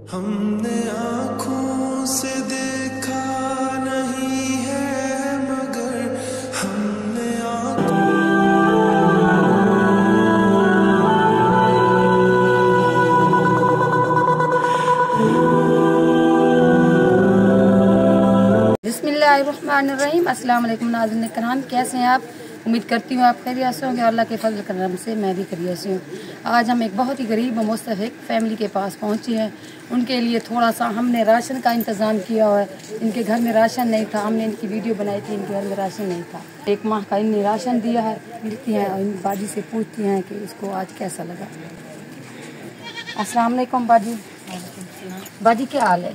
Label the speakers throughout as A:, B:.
A: हमने आँखों से देखा नहीं है मगर हमने
B: बिस्मिल्लाहिर्रहमानिर्रहीम। अस्सलाम वालेकुम नाज़रीन किराम, कैसे हैं आप? उम्मीद करती हूँ आप खैरियत से होंगे। अल्लाह के फजल करम से मैं भी खैरियत से हूँ। आज हम एक बहुत ही गरीब और मुस्तहिक फैमिली के पास पहुँचे हैं। उनके लिए थोड़ा सा हमने राशन का इंतज़ाम किया हुआ है। इनके घर में राशन नहीं था, हमने इनकी वीडियो बनाई थी, इनके घर में राशन नहीं था। एक माह का इनने राशन दिया है। मिलती हैं और इन बाजी से पूछती हैं कि इसको आज कैसा लगा। अस्सलाम वालेकुम बाजी। बाजी क्या हाल है?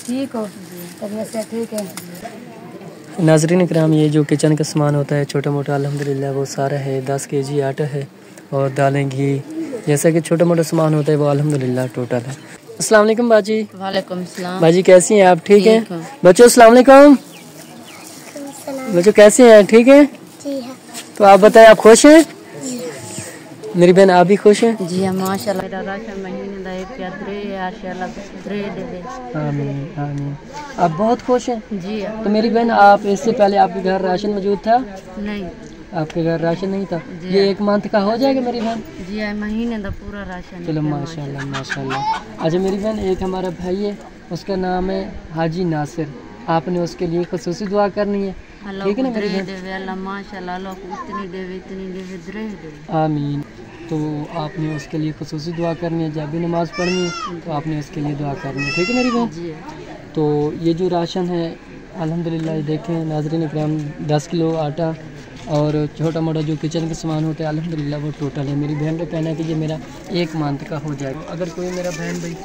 B: ठीक हो? तबीयत से ठीक है?
C: नाज़रीन इकराम, ये जो किचन का सामान होता है छोटा मोटा अल्हम्दुलिल्लाह वो सारा है। 10 केजी आटा है और दालें, घी, जैसा कि छोटा मोटा सामान होता है वो अल्हम्दुलिल्लाह टोटल है। अस्सलाम वालेकुम बाजी।
B: वालेकुम सलाम।
C: बाजी कैसी हैं आप? ठीक हैं बच्चों? अस्सलाम वालेकुम बच्चों, कैसे हैं? ठीक हैं? तो आप बताएं, आप खुश हैं? मेरी बहन आप भी खुश हैं?
B: जी हाँ माशाल्लाह।
C: आमीन आमीन। आप बहुत खुश हैं?
B: जी हाँ।
C: तो मेरी बहन, आप इससे पहले आपके घर राशन मौजूद था?
B: नहीं
C: आपके घर राशन नहीं था? ये एक मंथ का हो जाएगा मेरी बहन?
B: जी हाँ, महीने का पूरा राशन।
C: चलो माशाल्लाह माशाल्लाह। अच्छा मेरी बहन, एक हमारा भाई है, उसका नाम है हाजी नासिर। आपने उसके लिए खुसूसी दुआ करनी है, ठीक है ना मेरी बहन? आमीन। तो आपने उसके लिए खुसूसी दुआ करनी है, जब भी नमाज़ पढ़नी है तो आपने उसके लिए दुआ करनी है, ठीक है मेरी बहन? तो ये जो राशन है अल्हम्दुलिल्लाह, देखें नाज़रीन इकराम, 10 किलो आटा और छोटा मोटा जो किचन का सामान होता है अल्हम्दुलिल्लाह वो टोटल है। मेरी बहन का कहना है कि ये मेरा एक मंथ का हो जाएगा। अगर कोई मेरा बहन भाई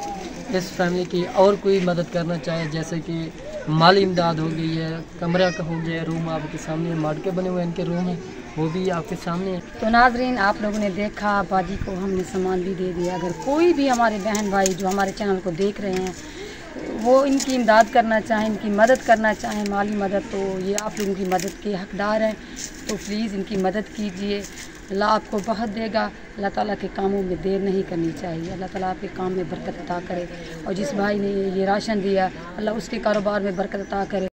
C: इस फैमिली की और कोई मदद करना चाहे, जैसे कि माली इमदाद हो गई है, कमरा का हो गया, रूम आपके सामने, मार्के बने हुए इनके रूम हैं, वो भी आपके सामने है।
B: तो नाजरीन, आप लोगों ने देखा, बाजी को हमने सामान भी दे दिया। अगर कोई भी हमारे बहन भाई जो हमारे चैनल को देख रहे हैं वो इनकी इमदाद करना चाहें, इनकी मदद करना चाहें, माली मदद, तो ये आप लोगों की मदद के हकदार हैं। तो प्लीज़ इनकी मदद कीजिए। अल्लाह आपको बहुत देगा। अल्लाह ताला के कामों में देर नहीं करनी चाहिए। अल्लाह ताला आपके काम में बरकत अता करे। और जिस भाई ने ये राशन दिया, अल्लाह उसके कारोबार में बरकत अता करे।